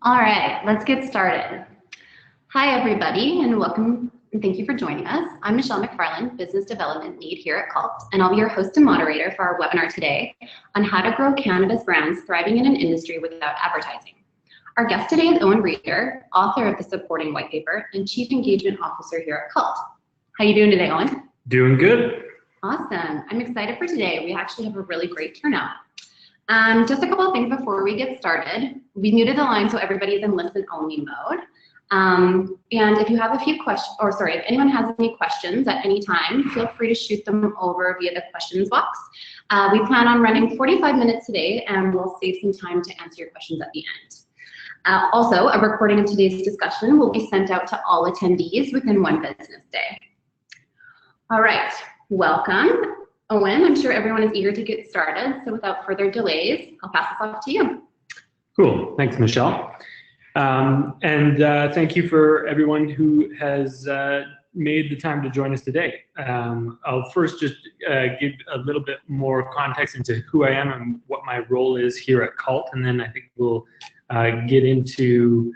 All right, let's get started. Hi, everybody, and welcome, and thank you for joining us. I'm Michelle McFarland, Business Development Lead here at CULT, and I'll be your host and moderator for our webinar today on how to grow cannabis brands thriving in an industry without advertising. Our guest today is Owen Reeder, author of the supporting white paper and Chief Engagement Officer here at CULT. How you doing today, Owen? Doing good. Awesome. I'm excited for today. We actually have a really great turnout. Just a couple of things before we get started. We muted the line so everybody is in listen-only mode. And if you have a few questions, if anyone has any questions at any time, feel free to shoot them over via the questions box. We plan on running 45 minutes today, and we'll save some time to answer your questions at the end. Also, a recording of today's discussion will be sent out to all attendees within one business day. All right, welcome. Owen, I'm sure everyone is eager to get started, so without further delays, I'll pass this off to you. Cool, thanks, Michelle. Thank you for everyone who has made the time to join us today. I'll first just give a little bit more context into who I am and what my role is here at CULT, and then I think we'll get into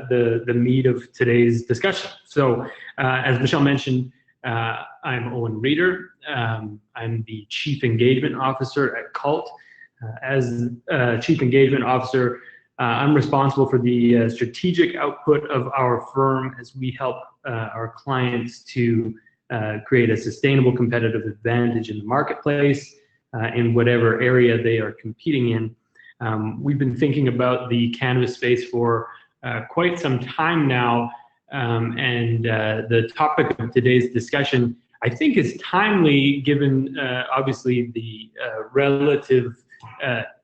the meat of today's discussion. So, as Michelle mentioned, I'm Owen Reeder. I'm the Chief Engagement Officer at CULT. As Chief Engagement Officer, I'm responsible for the strategic output of our firm as we help our clients to create a sustainable competitive advantage in the marketplace in whatever area they are competing in. We've been thinking about the cannabis space for quite some time now, and the topic of today's discussion, I think, is timely given obviously the relative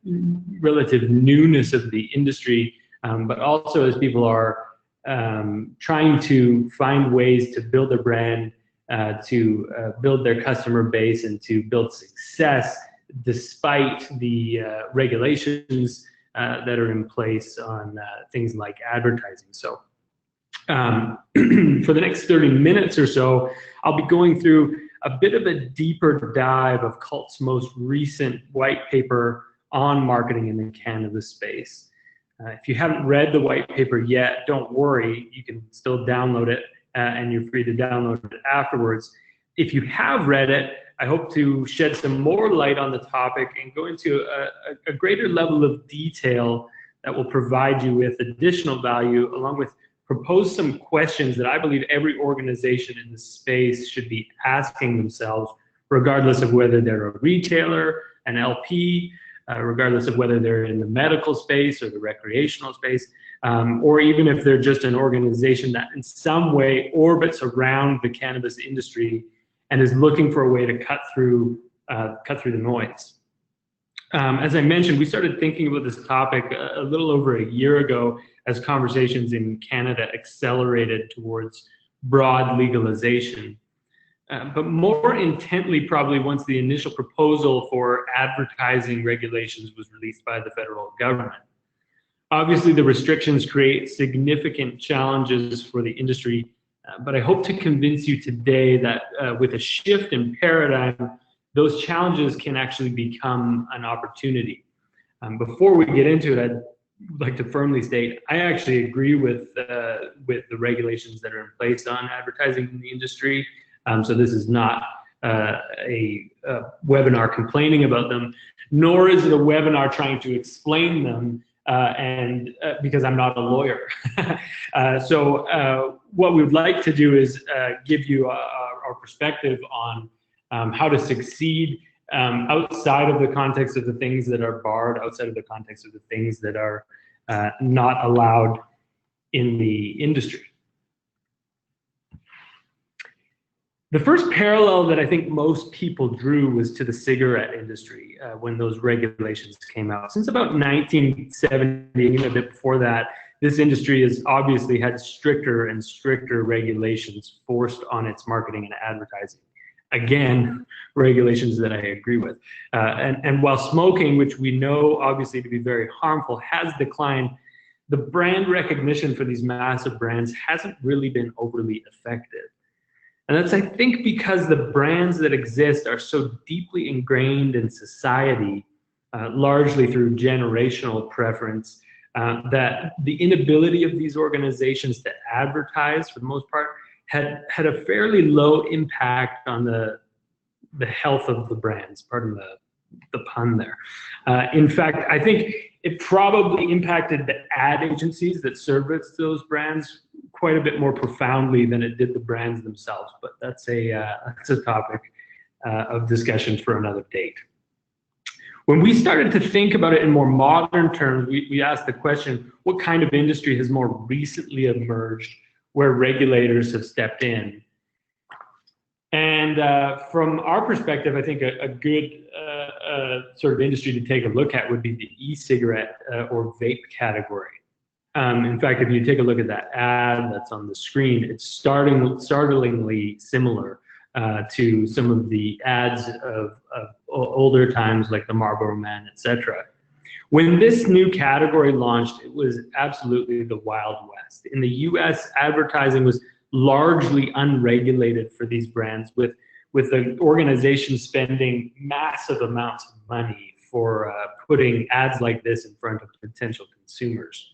newness of the industry, but also as people are trying to find ways to build their brand, to build their customer base, and to build success despite the regulations that are in place on things like advertising. So for the next 30 minutes or so, I'll be going through a bit of a deeper dive of CULT's most recent white paper on marketing in the cannabis space. If you haven't read the white paper yet, don't worry, you can still download it, and you're free to download it afterwards. If you have read it, I hope to shed some more light on the topic and go into a greater level of detail that will provide you with additional value, along with propose some questions that I believe every organization in the space should be asking themselves, regardless of whether they're a retailer, an LP, regardless of whether they're in the medical space or the recreational space, or even if they're just an organization that in some way orbits around the cannabis industry and is looking for a way to cut through the noise. As I mentioned, we started thinking about this topic a little over a year ago as conversations in Canada accelerated towards broad legalization. But more intently, probably once the initial proposal for advertising regulations was released by the federal government. Obviously, the restrictions create significant challenges for the industry, but I hope to convince you today that with a shift in paradigm, those challenges can actually become an opportunity. Before we get into it, I'd like to firmly state I actually agree with the regulations that are in place on advertising in the industry. So this is not a webinar complaining about them, nor is it a webinar trying to explain them, because I'm not a lawyer. So what we would like to do is give you our perspective on how to succeed outside of the context of the things that are barred, outside of the context of the things that are not allowed in the industry. The first parallel that I think most people drew was to the cigarette industry when those regulations came out. Since about 1970, even a bit before that, this industry has obviously had stricter and stricter regulations forced on its marketing and advertising. Again, regulations that I agree with. And while smoking, which we know obviously to be very harmful, has declined, the brand recognition for these massive brands hasn't really been overly effective. And that's, I think, because the brands that exist are so deeply ingrained in society largely through generational preference, that the inability of these organizations to advertise, for the most part, had a fairly low impact on the health of the brands, pardon the pun there. In fact, I think it probably impacted the ad agencies that service those brands quite a bit more profoundly than it did the brands themselves, but that's a topic of discussion for another date. When we started to think about it in more modern terms, we asked the question, what kind of industry has more recently emerged where regulators have stepped in? And from our perspective, I think a good sort of industry to take a look at would be the e-cigarette or vape category. In fact, if you take a look at that ad that's on the screen, it's startlingly similar to some of the ads of older times, like the Marlboro Man, etc. When this new category launched, it was absolutely the Wild West. In the US, advertising was largely unregulated for these brands, with the organization spending massive amounts of money for putting ads like this in front of potential consumers.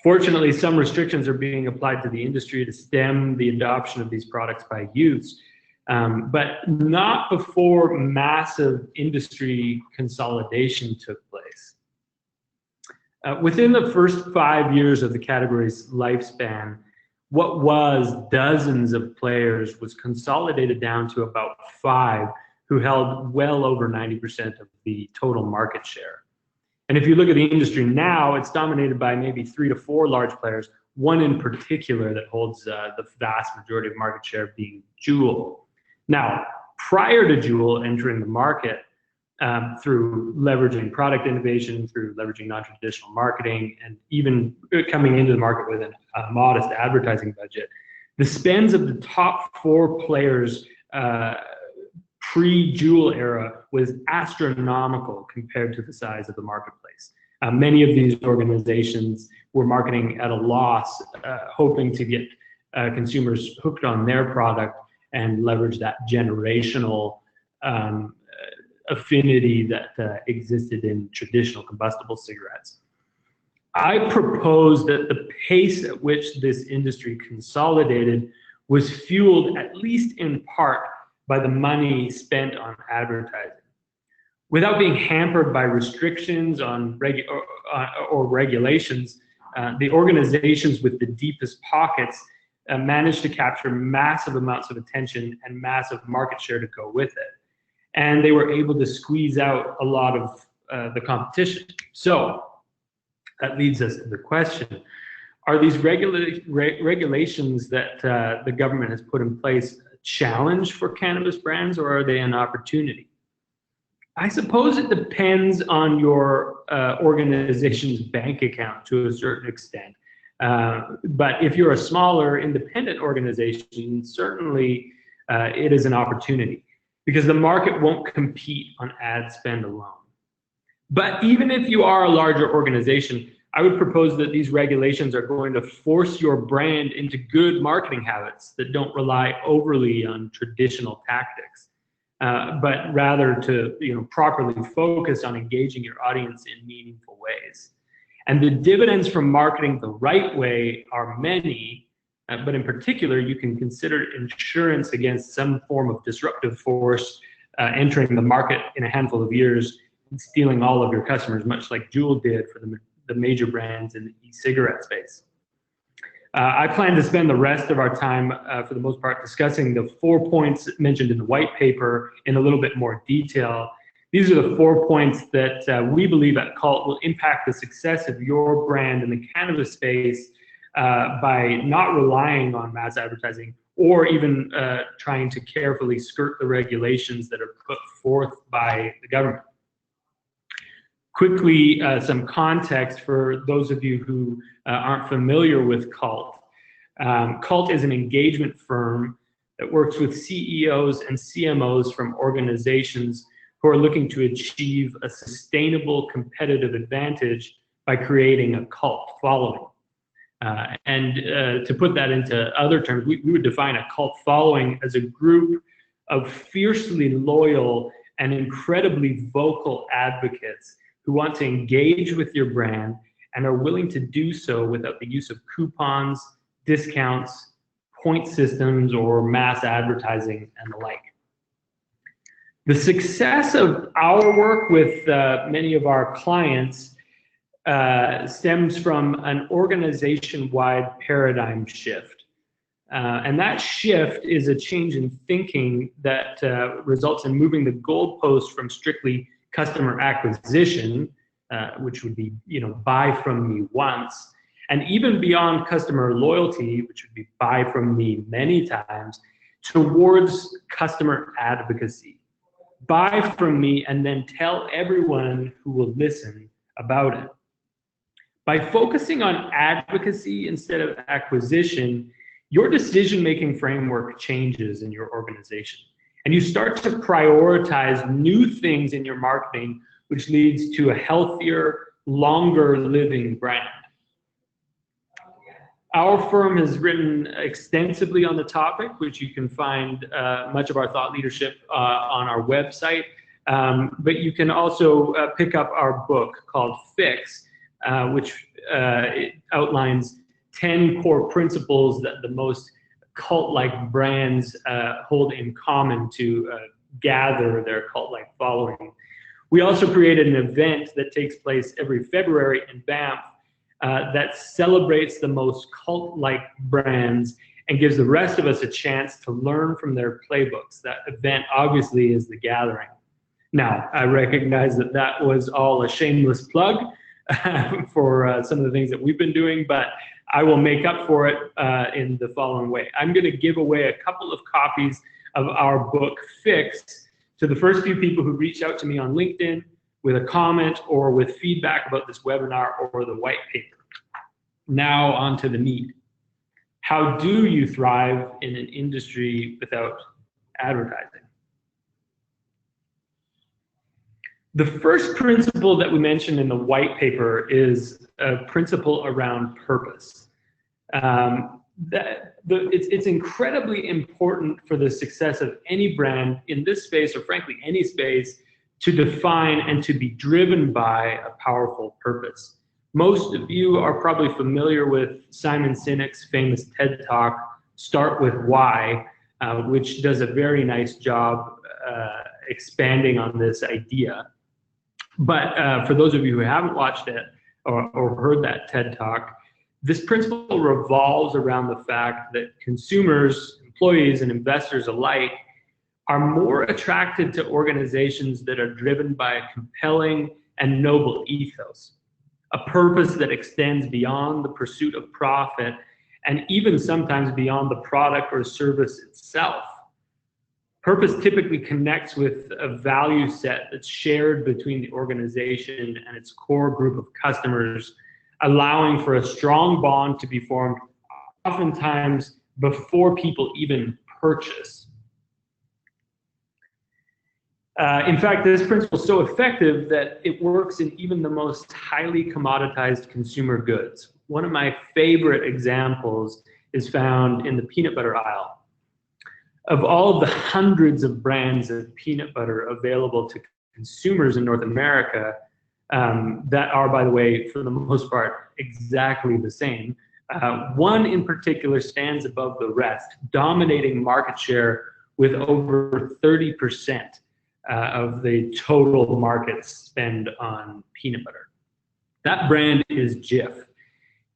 Fortunately, some restrictions are being applied to the industry to stem the adoption of these products by youths, but not before massive industry consolidation took place. Within the first 5 years of the category's lifespan, what was dozens of players was consolidated down to about 5 who held well over 90% of the total market share. And if you look at the industry now, it's dominated by maybe 3 to 4 large players, one in particular that holds the vast majority of market share being Juul. Now, prior to Juul entering the market, through leveraging product innovation, through leveraging non-traditional marketing, and even coming into the market with a modest advertising budget, the spends of the top 4 players pre-Juul era was astronomical compared to the size of the marketplace. Many of these organizations were marketing at a loss, hoping to get consumers hooked on their product and leverage that generational affinity that existed in traditional combustible cigarettes. I propose that the pace at which this industry consolidated was fueled, at least in part, by the money spent on advertising. Without being hampered by restrictions on or regulations, the organizations with the deepest pockets managed to capture massive amounts of attention and massive market share to go with it. And they were able to squeeze out a lot of the competition. So that leads us to the question, are these regulations that the government has put in place a challenge for cannabis brands, or are they an opportunity? I suppose it depends on your organization's bank account to a certain extent. But if you're a smaller independent organization, certainly it is an opportunity, because the market won't compete on ad spend alone. But even if you are a larger organization, I would propose that these regulations are going to force your brand into good marketing habits that don't rely overly on traditional tactics, but rather to properly focus on engaging your audience in meaningful ways. And the dividends from marketing the right way are many, but in particular, you can consider insurance against some form of disruptive force entering the market in a handful of years and stealing all of your customers, much like Juul did for the major brands in the e-cigarette space. I plan to spend the rest of our time, for the most part, discussing the 4 points mentioned in the white paper in a little bit more detail. These are the 4 points that we believe at Cult will impact the success of your brand in the cannabis space by not relying on mass advertising or even trying to carefully skirt the regulations that are put forth by the government. Quickly, some context for those of you who aren't familiar with Cult. Cult is an engagement firm that works with CEOs and CMOs from organizations who are looking to achieve a sustainable competitive advantage by creating a cult following. And to put that into other terms, we would define a cult following as a group of fiercely loyal and incredibly vocal advocates who want to engage with your brand and are willing to do so without the use of coupons, discounts, point systems, or mass advertising and the like. The success of our work with many of our clients stems from an organization-wide paradigm shift. And that shift is a change in thinking that results in moving the goalpost from strictly customer acquisition, which would be, buy from me once, and even beyond customer loyalty, which would be buy from me many times, towards customer advocacy. Buy from me and then tell everyone who will listen about it. By focusing on advocacy instead of acquisition, your decision-making framework changes in your organization. And you start to prioritize new things in your marketing, which leads to a healthier, longer living brand. Our firm has written extensively on the topic, which you can find much of our thought leadership on our website. But you can also pick up our book called Fix, which it outlines 10 core principles that the most cult-like brands hold in common to gather their cult-like following. We also created an event that takes place every February in Banff that celebrates the most cult-like brands and gives the rest of us a chance to learn from their playbooks. That event obviously is The Gathering. Now, I recognize that that was all a shameless plug for some of the things that we've been doing, but I will make up for it in the following way. I'm going to give away a couple of copies of our book, Fix, to the first few people who reach out to me on LinkedIn with a comment or with feedback about this webinar or the white paper. Now on to the meat. How do you thrive in an industry without advertising? The first principle that we mentioned in the white paper is a principle around purpose. It's incredibly important for the success of any brand in this space, or frankly any space, to define and to be driven by a powerful purpose. Most of you are probably familiar with Simon Sinek's famous TED Talk, Start With Why, which does a very nice job expanding on this idea. But for those of you who haven't watched it or heard that TED Talk, this principle revolves around the fact that consumers, employees, and investors alike are more attracted to organizations that are driven by a compelling and noble ethos, a purpose that extends beyond the pursuit of profit and even sometimes beyond the product or service itself. Purpose typically connects with a value set that's shared between the organization and its core group of customers, allowing for a strong bond to be formed, oftentimes before people even purchase. In fact, this principle is so effective that it works in even the most highly commoditized consumer goods. One of my favorite examples is found in the peanut butter aisle. Of all of the hundreds of brands of peanut butter available to consumers in North America, that are, by the way, for the most part, exactly the same, one in particular stands above the rest, dominating market share with over 30% of the total market spend on peanut butter. That brand is Jif.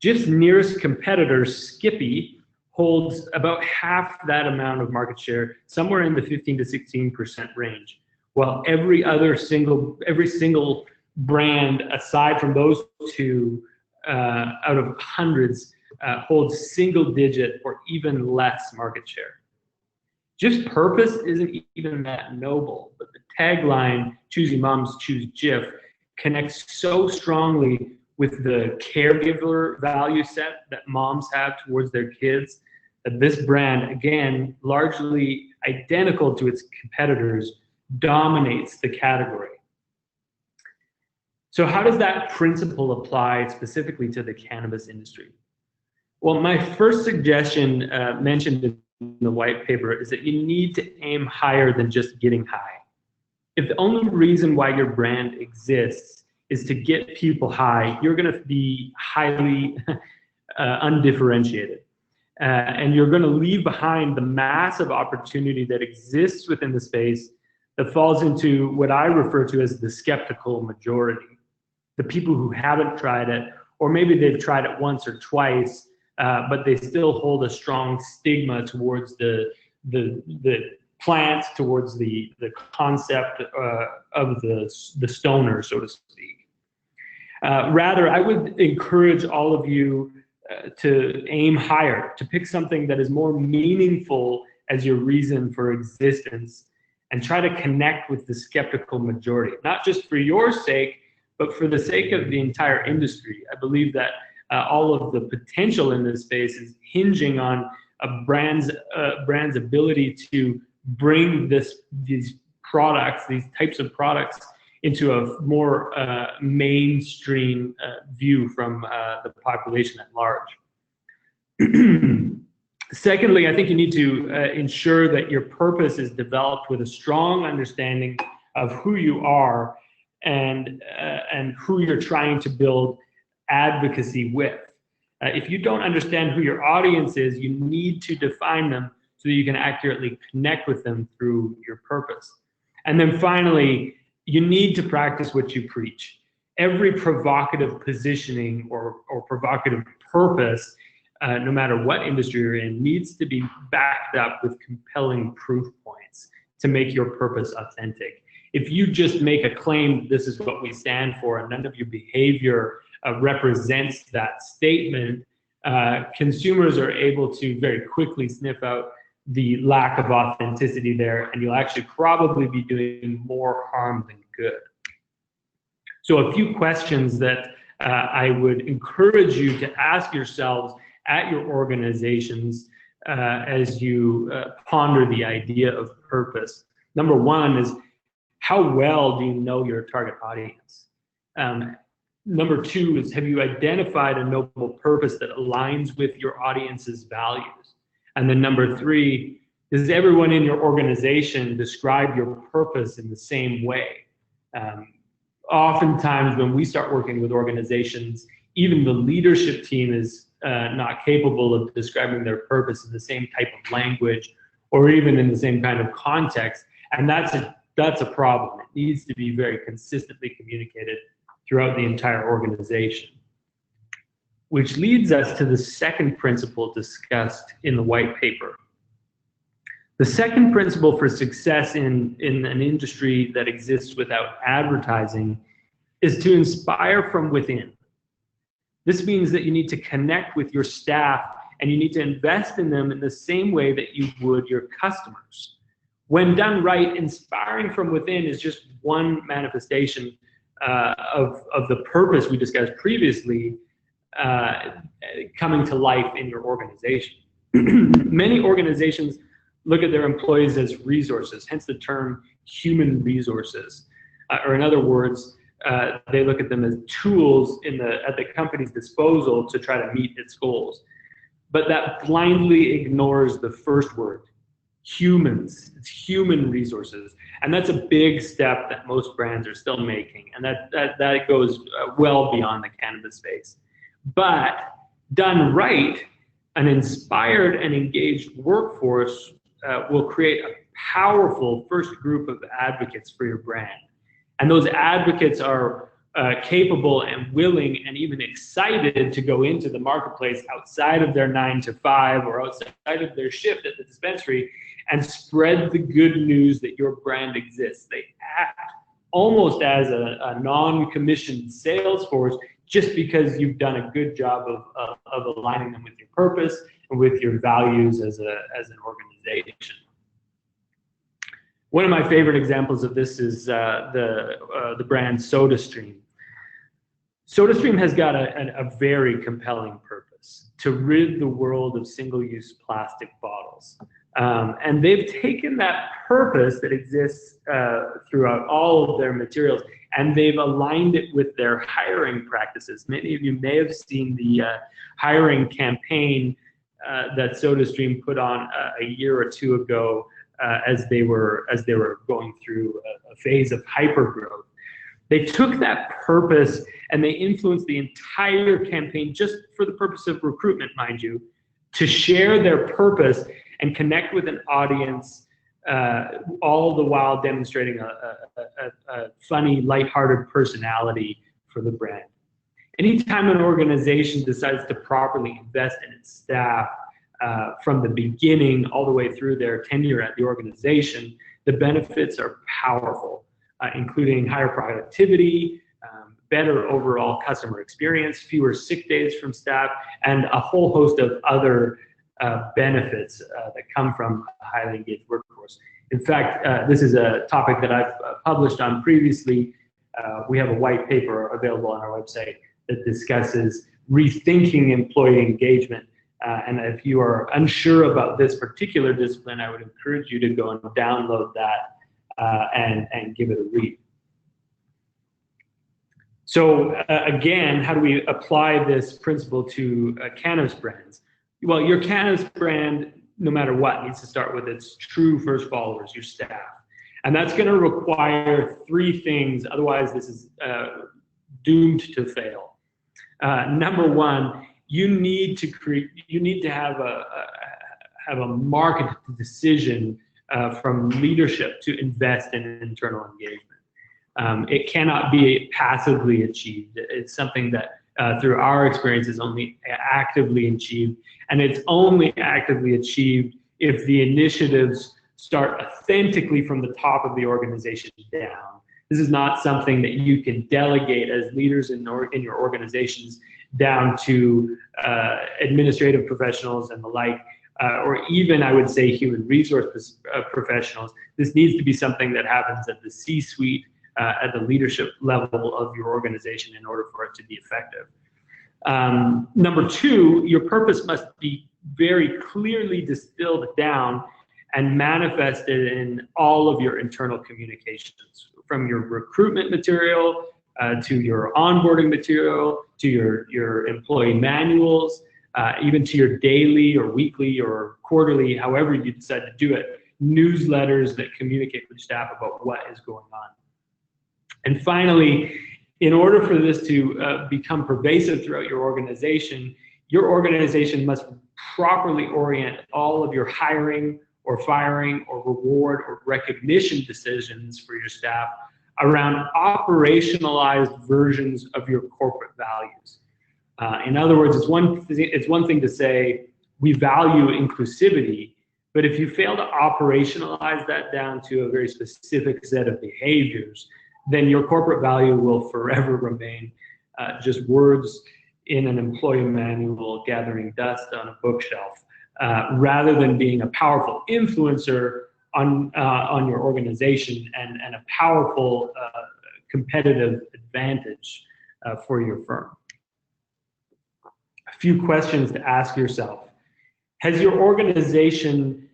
Jif's nearest competitor, Skippy, holds about half that amount of market share, somewhere in the 15 to 16% range, while every single brand aside from those two out of hundreds holds single digit or even less market share. Jif's purpose isn't even that noble, but the tagline, "Choosy Moms, Choose Jif," connects so strongly with the caregiver value set that moms have towards their kids that this brand, again, largely identical to its competitors, dominates the category. So how does that principle apply specifically to the cannabis industry? Well, my first suggestion mentioned in the white paper is that you need to aim higher than just getting high. If the only reason why your brand exists is to get people high, you're going to be highly undifferentiated. And you're going to leave behind the massive opportunity that exists within the space that falls into what I refer to as the skeptical majority. The people who haven't tried it, or maybe they've tried it once or twice, but they still hold a strong stigma towards the plant, towards the concept of the stoner, so to speak. Rather, I would encourage all of you to aim higher, to pick something that is more meaningful as your reason for existence, and try to connect with the skeptical majority, not just for your sake, but for the sake of the entire industry. I believe that all of the potential in this space is hinging on a brand's ability to bring these types of products into a more mainstream view from the population at large. Secondly, I think you need to ensure that your purpose is developed with a strong understanding of who you are and who you're trying to build advocacy with. If you don't understand who your audience is, you need to define them so that you can accurately connect with them through your purpose. And then finally, you need to practice what you preach. Every provocative positioning or provocative purpose, no matter what industry you're in, needs to be backed up with compelling proof points to make your purpose authentic. If you just make a claim, this is what we stand for, and none of your behavior represents that statement, consumers are able to very quickly sniff out the lack of authenticity there, and you'll actually probably be doing more harm than good. So a few questions that I would encourage you to ask yourselves at your organizations as you ponder the idea of purpose. Number one is, how well do you know your target audience? Number two is, have you identified a noble purpose that aligns with your audience's values? And then number three, does everyone in your organization describe your purpose in the same way? Oftentimes when we start working with organizations, even the leadership team is not capable of describing their purpose in the same type of language or even in the same kind of context. And that's a problem. It needs to be very consistently communicated throughout the entire organization. Which leads us to the second principle discussed in the white paper. The second principle for success in an industry that exists without advertising is to inspire from within. This means that you need to connect with your staff and you need to invest in them in the same way that you would your customers. When done right, inspiring from within is just one manifestation of the purpose we discussed previously coming to life in your organization. Many organizations look at their employees as resources, hence the term human resources. Or in other words, they look at them as tools at the company's disposal to try to meet its goals. But that blindly ignores the first word, humans. It's human resources. And that's a big step that most brands are still making. And that goes well beyond the cannabis space. But done right, an inspired and engaged workforce will create a powerful first group of advocates for your brand. And those advocates are capable and willing and even excited to go into the marketplace outside of their 9 to 5 or outside of their shift at the dispensary and spread the good news that your brand exists. They act almost as a non-commissioned sales force just because you've done a good job of aligning them with your purpose and with your values as an organization. One of my favorite examples of this is the brand SodaStream. SodaStream has got a very compelling purpose: to rid the world of single-use plastic bottles. And they've taken that purpose that exists throughout all of their materials, and they've aligned it with their hiring practices. Many of you may have seen the hiring campaign that SodaStream put on a year or two ago as they were going through a phase of hypergrowth. They took that purpose and they influenced the entire campaign just for the purpose of recruitment, mind you, to share their purpose and connect with an audience, all the while demonstrating a funny, lighthearted personality for the brand. Anytime an organization decides to properly invest in its staff from the beginning all the way through their tenure at the organization, the benefits are powerful, including higher productivity, better overall customer experience, fewer sick days from staff, and a whole host of other benefits that come from a highly engaged workforce. In fact, this is a topic that I've published on previously. We have a white paper available on our website that discusses rethinking employee engagement. And if you are unsure about this particular discipline, I would encourage you to go and download that and give it a read. So again, how do we apply this principle to cannabis brands? Well, your cannabis brand, no matter what, needs to start with its true first followers, your staff. And that's going to require three things, otherwise this is doomed to fail. Number one, you need to have a marked decision from leadership to invest in internal engagement. It cannot be passively achieved. It's something that through our experience is only actively achieved, and it's only actively achieved if the initiatives start authentically from the top of the organization down. This is not something that you can delegate as leaders in your organizations down to administrative professionals and the like, or even, I would say, human resource professionals. This needs to be something that happens at the C-suite, at the leadership level of your organization in order for it to be effective. Number two, your purpose must be very clearly distilled down and manifested in all of your internal communications, from your recruitment material to your onboarding material, to your employee manuals, even to your daily or weekly or quarterly, however you decide to do it, newsletters that communicate with staff about what is going on. And finally, in order for this to become pervasive throughout your organization must properly orient all of your hiring or firing or reward or recognition decisions for your staff around operationalized versions of your corporate values. In other words, it's one thing to say, we value inclusivity, but if you fail to operationalize that down to a very specific set of behaviors, then your corporate value will forever remain just words in an employee manual gathering dust on a bookshelf, rather than being a powerful influencer on your organization and a powerful competitive advantage for your firm. A few questions to ask yourself. Has your organization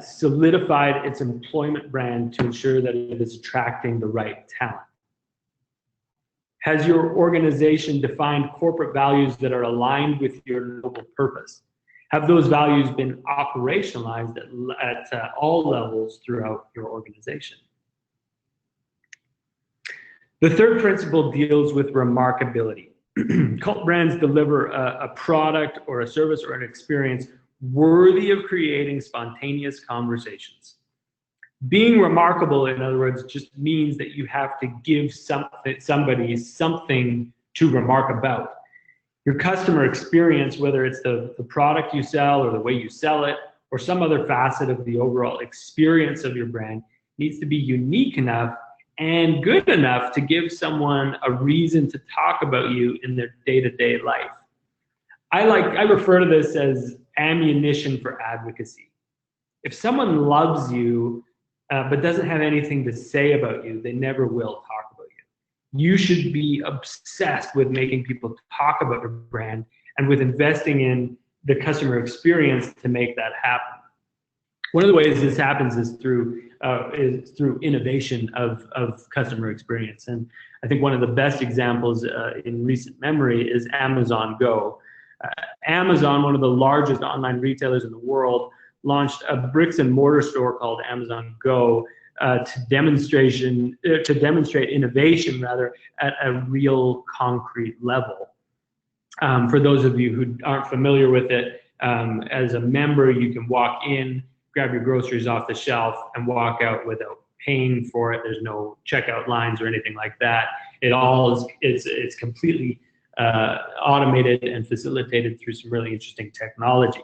solidified its employment brand to ensure that it is attracting the right talent? Has your organization defined corporate values that are aligned with your noble purpose? Have those values been operationalized at all levels throughout your organization? The third principle deals with remarkability. Cult brands deliver a product or a service or an experience worthy of creating spontaneous conversations. Being remarkable, in other words, just means that you have to give somebody something to remark about. Your customer experience, whether it's the product you sell or the way you sell it, or some other facet of the overall experience of your brand, needs to be unique enough and good enough to give someone a reason to talk about you in their day-to-day life. I refer to this as ammunition for advocacy. If someone loves you but doesn't have anything to say about you, they never will talk about you. You should be obsessed with making people talk about your brand and with investing in the customer experience to make that happen. One of the ways this happens is through innovation of customer experience. And I think one of the best examples in recent memory is Amazon Go. Amazon, one of the largest online retailers in the world, launched a bricks and mortar store called Amazon Go to demonstrate innovation rather at a real concrete level. For those of you who aren't familiar with it, as a member, you can walk in, grab your groceries off the shelf, and walk out without paying for it. There's no checkout lines or anything like that. It's completely automated and facilitated through some really interesting technology.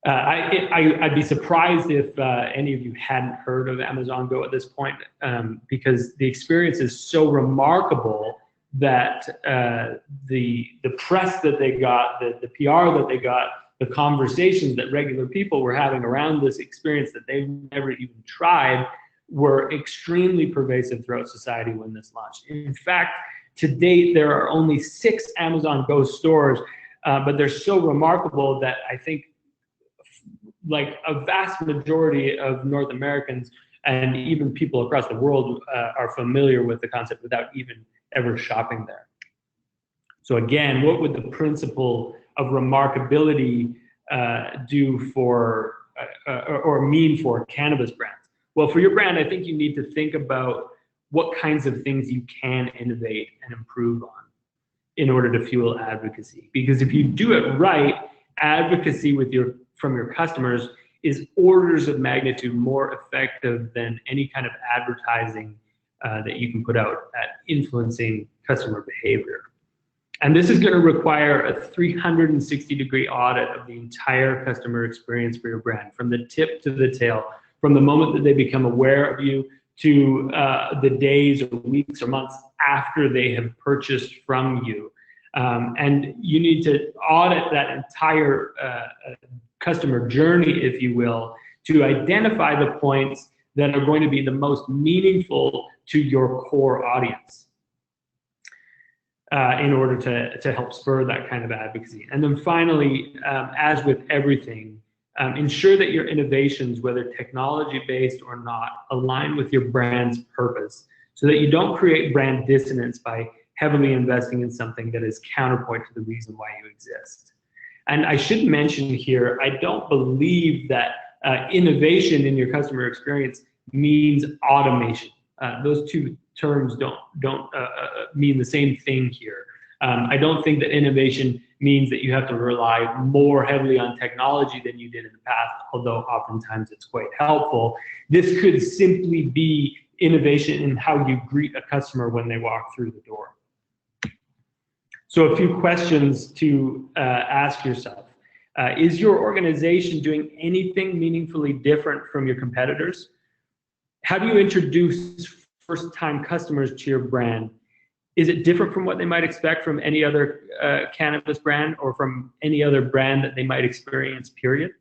I'd be surprised if any of you hadn't heard of Amazon Go at this point, because the experience is so remarkable that the press that they got, the PR that they got, the conversations that regular people were having around this experience that they've never even tried were extremely pervasive throughout society when this launched. In fact, to date, there are only 6 Amazon Go stores, but they're so remarkable that I think like a vast majority of North Americans and even people across the world are familiar with the concept without even ever shopping there. So again, what would the principle of remarkability do for or mean for cannabis brands? Well, for your brand, I think you need to think about what kinds of things you can innovate and improve on in order to fuel advocacy. Because if you do it right, advocacy from your customers is orders of magnitude more effective than any kind of advertising that you can put out at influencing customer behavior. And this is going to require a 360-degree audit of the entire customer experience for your brand, from the tip to the tail, from the moment that they become aware of you to the days or weeks or months after they have purchased from you. And you need to audit that entire customer journey, if you will, to identify the points that are going to be the most meaningful to your core audience in order to help spur that kind of advocacy. And then finally, as with everything, ensure that your innovations, whether technology-based or not, align with your brand's purpose so that you don't create brand dissonance by heavily investing in something that is counterpoint to the reason why you exist. And I should mention here, I don't believe that innovation in your customer experience means automation. Those two terms don't mean the same thing here. I don't think that innovation means that you have to rely more heavily on technology than you did in the past, although oftentimes it's quite helpful. This could simply be innovation in how you greet a customer when they walk through the door. So a few questions to ask yourself. Is your organization doing anything meaningfully different from your competitors? How do you introduce first-time customers to your brand? Is it different from what they might expect from any other cannabis brand or from any other brand that they might experience, period?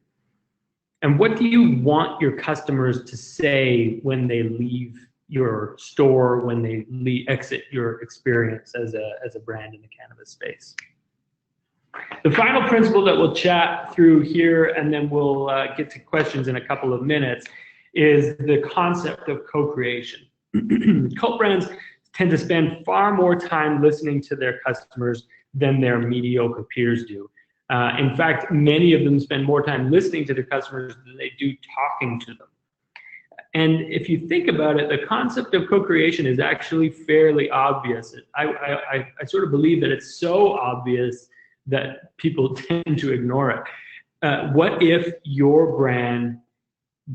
And what do you want your customers to say when they leave your store, when they exit your experience as a brand in the cannabis space? The final principle that we'll chat through here, and then we'll get to questions in a couple of minutes, is the concept of co-creation. Cult brands tend to spend far more time listening to their customers than their mediocre peers do. In fact, many of them spend more time listening to their customers than they do talking to them. And if you think about it, the concept of co-creation is actually fairly obvious. I sort of believe that it's so obvious that people tend to ignore it. What if your brand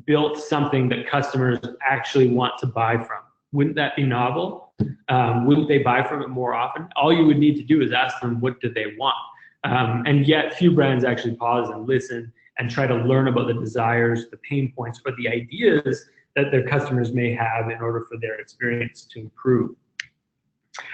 built something that customers actually want to buy from? Wouldn't that be novel? Wouldn't they buy from it more often? All you would need to do is ask them, what do they want? And yet few brands actually pause and listen and try to learn about the desires, the pain points, or the ideas that their customers may have in order for their experience to improve.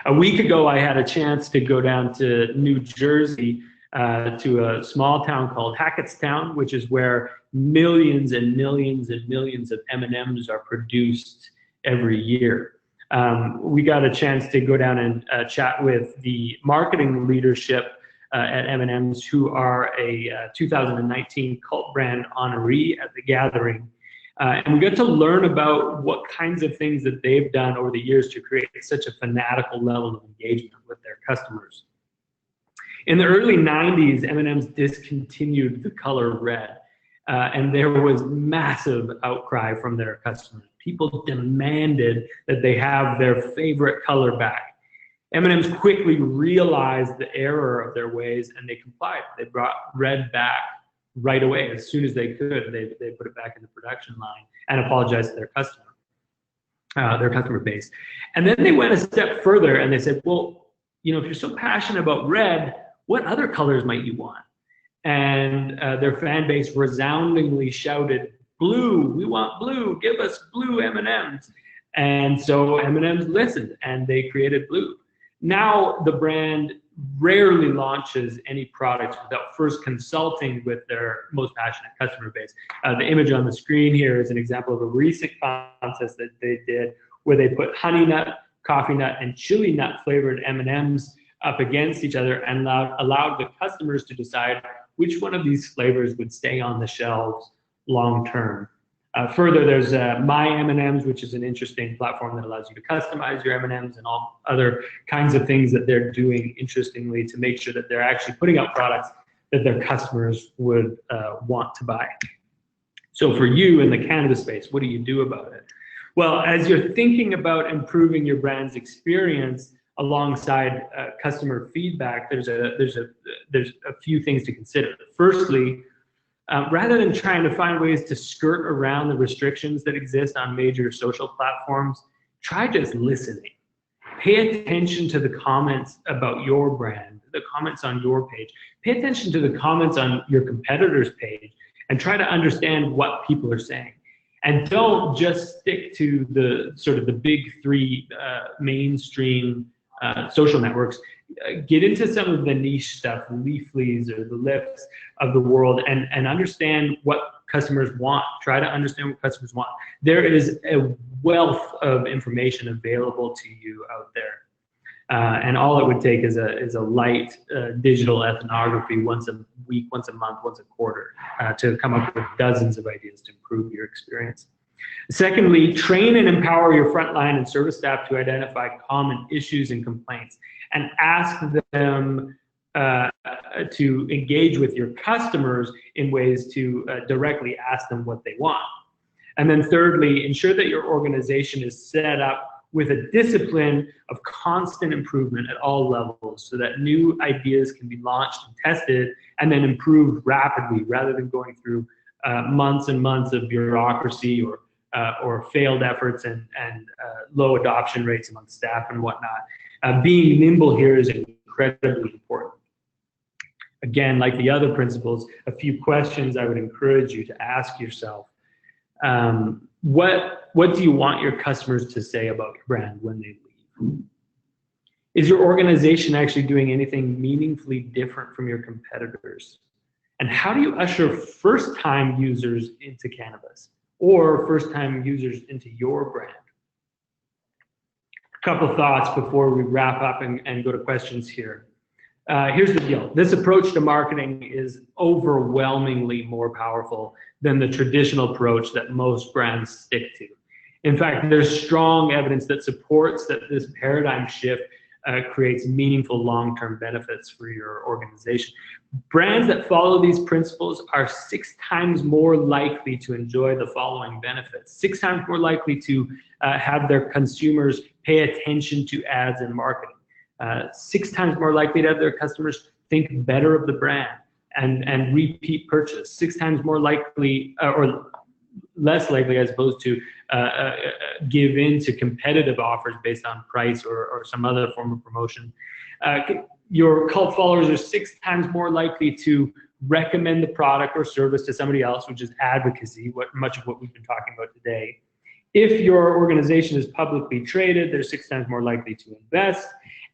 A week ago, I had a chance to go down to New Jersey to a small town called Hackettstown, which is where millions and millions and millions of M&Ms are produced every year. We got a chance to go down and chat with the marketing leadership at M&Ms, who are a 2019 Cult Brand honoree at the gathering. And we got to learn about what kinds of things that they've done over the years to create such a fanatical level of engagement with their customers. In the early 90s, M&M's discontinued the color red. and there was massive outcry from their customers. People demanded that they have their favorite color back. M&M's quickly realized the error of their ways, and they complied. They brought red back right away. As soon as they could, they put it back in the production line and apologized to their customer base. And then they went a step further and they said, well, you know, if you're so passionate about red, what other colors might you want? And their fan base resoundingly shouted, blue, we want blue, give us blue M&Ms. And so M&M's listened and they created blue. Now the brand rarely launches any products without first consulting with their most passionate customer base. The image on the screen here is an example of a recent contest that they did where they put honey nut, coffee nut, and chili nut flavored M&Ms up against each other and allowed the customers to decide which one of these flavors would stay on the shelves long term. Further, there's My M&Ms, which is an interesting platform that allows you to customize your M&Ms and all other kinds of things that they're doing interestingly to make sure that they're actually putting out products that their customers would want to buy. So for you in the cannabis space, what do you do about it? Well, as you're thinking about improving your brand's experience alongside customer feedback, there's a few things to consider. Firstly, rather than trying to find ways to skirt around the restrictions that exist on major social platforms, try just listening. Pay attention to the comments about your brand, the comments on your page. Pay attention to the comments on your competitor's page and try to understand what people are saying. And don't just stick to the sort of the big three mainstream social networks. Get into some of the niche stuff, Leaflies or the Lifts of the world, and understand what customers want. Try to understand what customers want. There is a wealth of information available to you out there. And all it would take is a light digital ethnography once a week, once a month, once a quarter to come up with dozens of ideas to improve your experience. Secondly, train and empower your frontline and service staff to identify common issues and complaints and ask them to engage with your customers in ways to directly ask them what they want. And then thirdly, ensure that your organization is set up with a discipline of constant improvement at all levels so that new ideas can be launched and tested and then improved rapidly rather than going through months and months of bureaucracy or failed efforts and low adoption rates among staff and whatnot. Being nimble here is incredibly important. Again, like the other principles, a few questions I would encourage you to ask yourself. What do you want your customers to say about your brand when they leave? Is your organization actually doing anything meaningfully different from your competitors? And how do you usher first-time users into cannabis or first-time users into your brand? A couple thoughts before we wrap up and go to questions here. Here's the deal. This approach to marketing is overwhelmingly more powerful than the traditional approach that most brands stick to. In fact, there's strong evidence that supports that this paradigm shift creates meaningful long-term benefits for your organization. Brands that follow these principles are 6 times more likely to enjoy the following benefits. 6 times more likely to have their consumers pay attention to ads and marketing. 6 times more likely to have their customers think better of the brand and repeat purchase. 6 times more likely, or less likely, as opposed to give in to competitive offers based on price or some other form of promotion. Your cult followers are 6 times more likely to recommend the product or service to somebody else, which is advocacy, much of what we've been talking about today. If your organization is publicly traded, they're 6 times more likely to invest.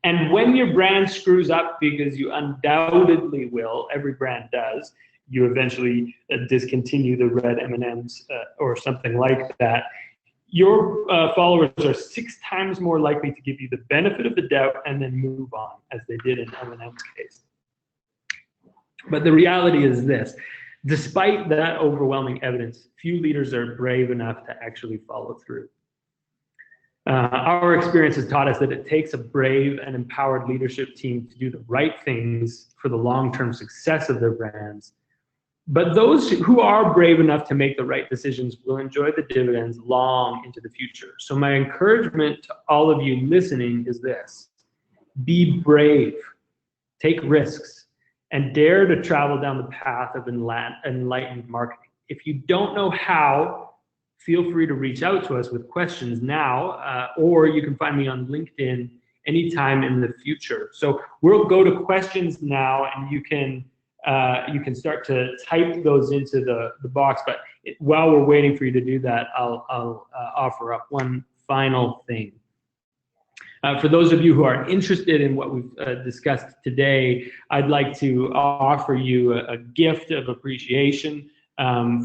And when your brand screws up, because you undoubtedly will, every brand does, you eventually discontinue the red M&Ms or something like that, your followers are 6 times more likely to give you the benefit of the doubt and then move on, as they did in M&M's case. But the reality is this: despite that overwhelming evidence, few leaders are brave enough to actually follow through. Our experience has taught us that it takes a brave and empowered leadership team to do the right things for the long-term success of their brands, But those who are brave enough to make the right decisions will enjoy the dividends long into the future. So my encouragement to all of you listening is this: be brave, take risks, and dare to travel down the path of enlightened marketing. If you don't know how, feel free to reach out to us with questions now, or you can find me on LinkedIn anytime in the future. So we'll go to questions now, and you can start to type those into the box. But while we're waiting for you to do that, I'll offer up one final thing. For those of you who are interested in what we've discussed today, I'd like to offer you a gift of appreciation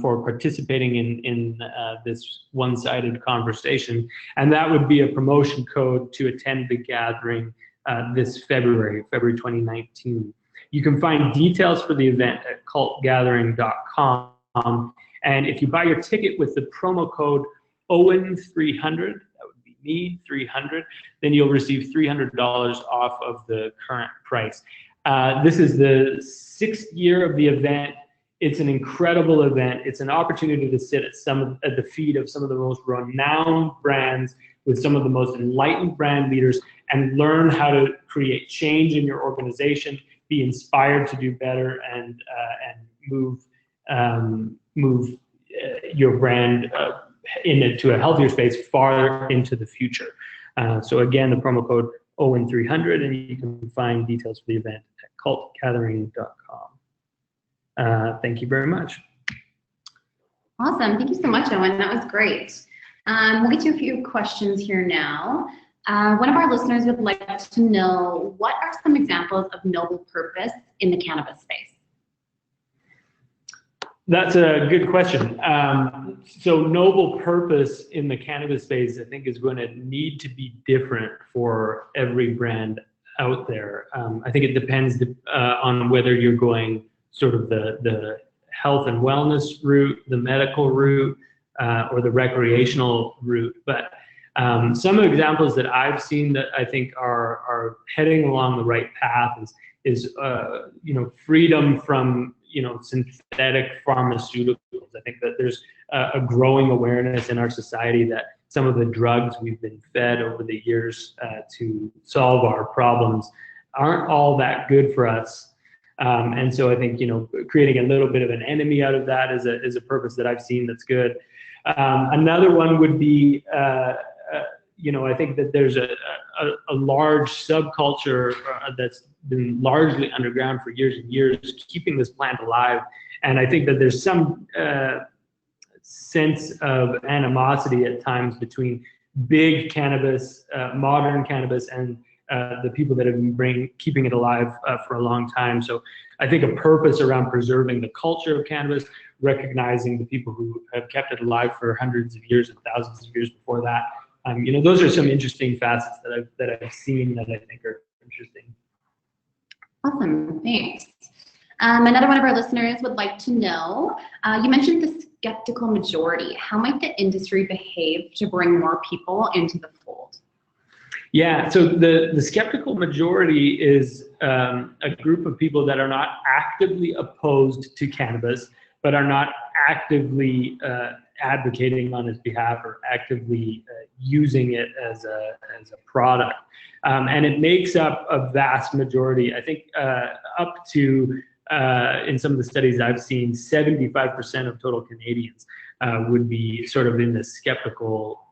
for participating in this one-sided conversation, and that would be a promotion code to attend the gathering this February 2019. You can find details for the event at cultgathering.com, and if you buy your ticket with the promo code OWEN300, me 300, then you'll receive $300 off of the current price. This is the 6th year of the event. It's an incredible event. It's an opportunity to sit at the feet of some of the most renowned brands with some of the most enlightened brand leaders and learn how to create change in your organization, be inspired to do better, and move your brand into a healthier space far into the future. So again, the promo code OWEN300, and you can find details for the event at cultgathering.com. Thank you very much. Awesome. Thank you so much, Owen. That was great. We'll get to a few questions here now. One of our listeners would like to know, what are some examples of noble purpose in the cannabis space? That's a good question. So noble purpose in the cannabis space, I think, is going to need to be different for every brand out there. I think it depends on whether you're going sort of the health and wellness route, the medical route, or the recreational route. But some examples that I've seen that I think are heading along the right path is freedom from synthetic pharmaceuticals. I think that there's a growing awareness in our society that some of the drugs we've been fed over the years to solve our problems aren't all that good for us. And so I think, creating a little bit of an enemy out of that is a purpose that I've seen that's good. Another one would be, I think that there's a large subculture that's been largely underground for years and years, keeping this plant alive. And I think that there's some sense of animosity at times between big cannabis, modern cannabis, and the people that have been keeping it alive for a long time. So I think a purpose around preserving the culture of cannabis, recognizing the people who have kept it alive for hundreds of years and thousands of years before that. Those are some interesting facets that I've seen that I think are interesting. Awesome, thanks. Another one of our listeners would like to know, you mentioned the skeptical majority. How might the industry behave to bring more people into the fold? Yeah, so the skeptical majority is a group of people that are not actively opposed to cannabis, but are not actively advocating on its behalf or actively using it as a product. And it makes up a vast majority. I think up to, in some of the studies I've seen, 75% of total Canadians would be sort of in the skeptical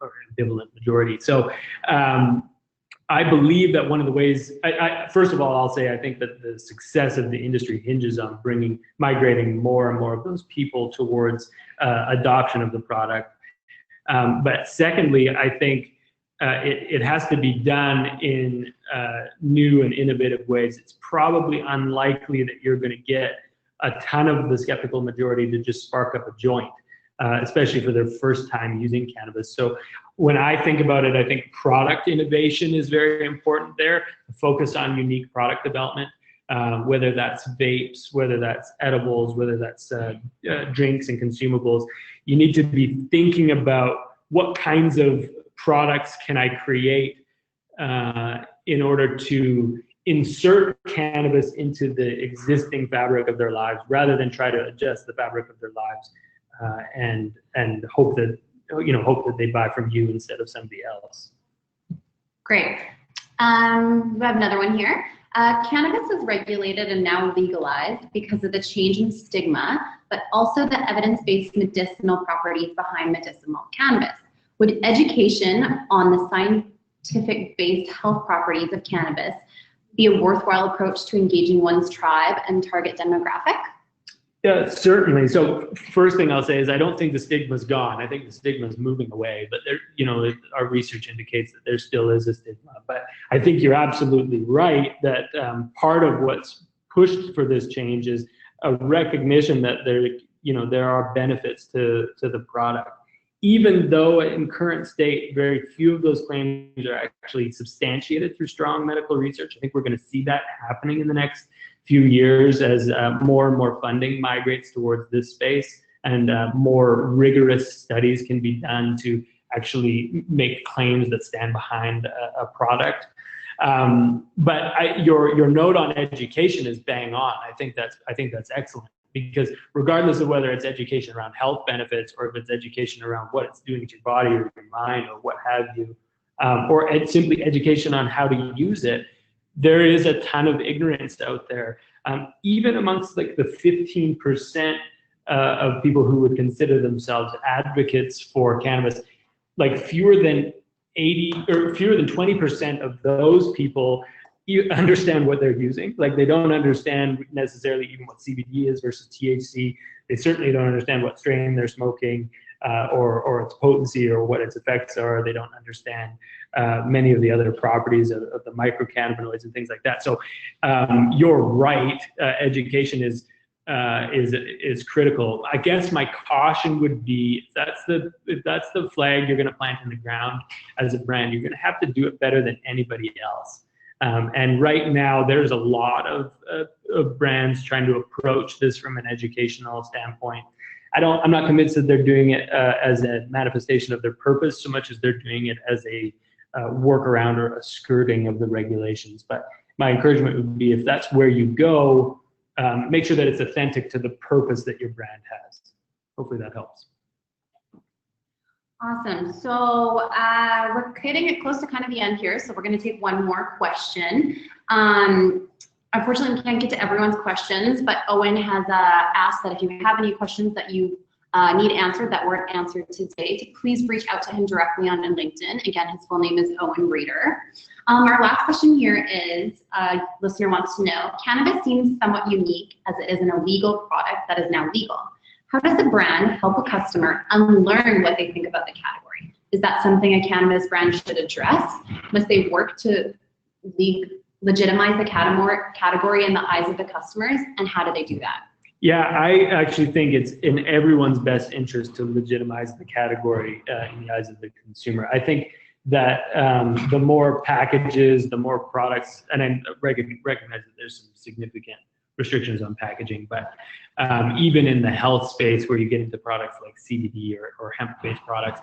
or ambivalent majority. So I believe that one of the ways, first of all, I'll say I think that the success of the industry hinges on migrating more and more of those people towards adoption of the product. But secondly, I think it has to be done in new and innovative ways. It's probably unlikely that you're going to get a ton of the skeptical majority to just spark up a joint, especially for their first time using cannabis. So when I think about it, I think product innovation is very important there. Focus on unique product development, whether that's vapes, whether that's edibles, whether that's drinks and consumables. You need to be thinking about what kinds of products can I create in order to insert cannabis into the existing fabric of their lives rather than try to adjust the fabric of their lives and hope that they buy from you instead of somebody else. Great. We have another one here. Cannabis is regulated and now legalized because of the change in stigma, but also the evidence-based medicinal properties behind medicinal cannabis. Would education on the scientific-based health properties of cannabis be a worthwhile approach to engaging one's tribe and target demographic? Yeah, certainly. So first thing I'll say is I don't think the stigma's gone. I think the stigma is moving away, but there, our research indicates that there still is a stigma. But I think you're absolutely right that part of what's pushed for this change is a recognition that there are benefits to the product. Even though in current state, very few of those claims are actually substantiated through strong medical research. I think we're going to see that happening in the next few years as more and more funding migrates towards this space and more rigorous studies can be done to actually make claims that stand behind a product. But your note on education is bang on. I think that's excellent, because regardless of whether it's education around health benefits or if it's education around what it's doing to your body or your mind or what have you, or simply education on how to use it, there is a ton of ignorance out there. Even amongst like the 15% of people who would consider themselves advocates for cannabis, like fewer than 20% of those people understand what they're using. Like they don't understand necessarily even what CBD is versus THC. They certainly don't understand what strain they're smoking or its potency or what its effects are. They don't understand many of the other properties of the microcannabinoids and things like that. So you're right. Education is critical. I guess my caution would be if that's the flag you're going to plant in the ground as a brand, you're going to have to do it better than anybody else. And right now, there's a lot of brands trying to approach this from an educational standpoint. I'm not convinced that they're doing it as a manifestation of their purpose so much as they're doing it as a workaround or a skirting of the regulations. But my encouragement would be, if that's where you go, make sure that it's authentic to the purpose that your brand has. Hopefully that helps. Awesome. So we're getting it close to kind of the end here, so we're going to take one more question. Unfortunately, we can't get to everyone's questions, but Owen has asked that if you have any questions that you need answered that weren't answered today, to please reach out to him directly on LinkedIn. Again, his full name is Owen Reeder. Our last question here is, a listener wants to know, cannabis seems somewhat unique as it is an illegal product that is now legal. How does a brand help a customer unlearn what they think about the category? Is that something a cannabis brand should address? Must they work to legitimize the category in the eyes of the customers? And how do they do that? Yeah, I actually think it's in everyone's best interest to legitimize the category in the eyes of the consumer. I think that the more packages, the more products, and I recognize that there's some significant restrictions on packaging, but even in the health space where you get into products like CBD or hemp-based products,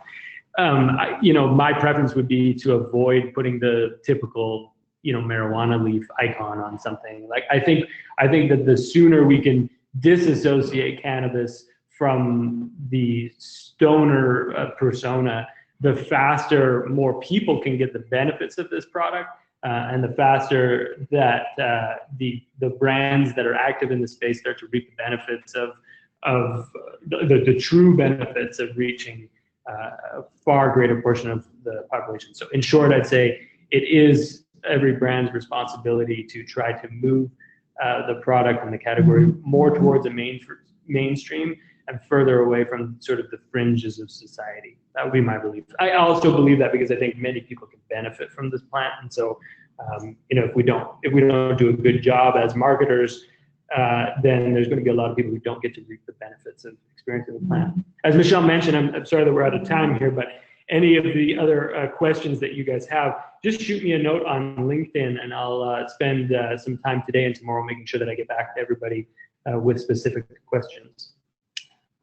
my preference would be to avoid putting the typical marijuana leaf icon on something. Like I think that the sooner we can disassociate cannabis from the stoner persona, the faster more people can get the benefits of this product. And the faster that the brands that are active in the space start to reap the benefits of the true benefits of reaching a far greater portion of the population. So in short, I'd say it is every brand's responsibility to try to move the product and the category more towards a mainstream and further away from sort of the fringes of society. That would be my belief. I also believe that because I think many people can benefit from this plant, and so if we don't do a good job as marketers, then there's going to be a lot of people who don't get to reap the benefits of experiencing the plant. As Michelle mentioned, I'm sorry that we're out of time here, but any of the other questions that you guys have, just shoot me a note on LinkedIn, and I'll spend some time today and tomorrow making sure that I get back to everybody with specific questions.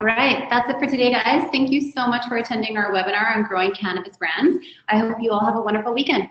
All right, that's it for today, guys. Thank you so much for attending our webinar on growing cannabis brands. I hope you all have a wonderful weekend.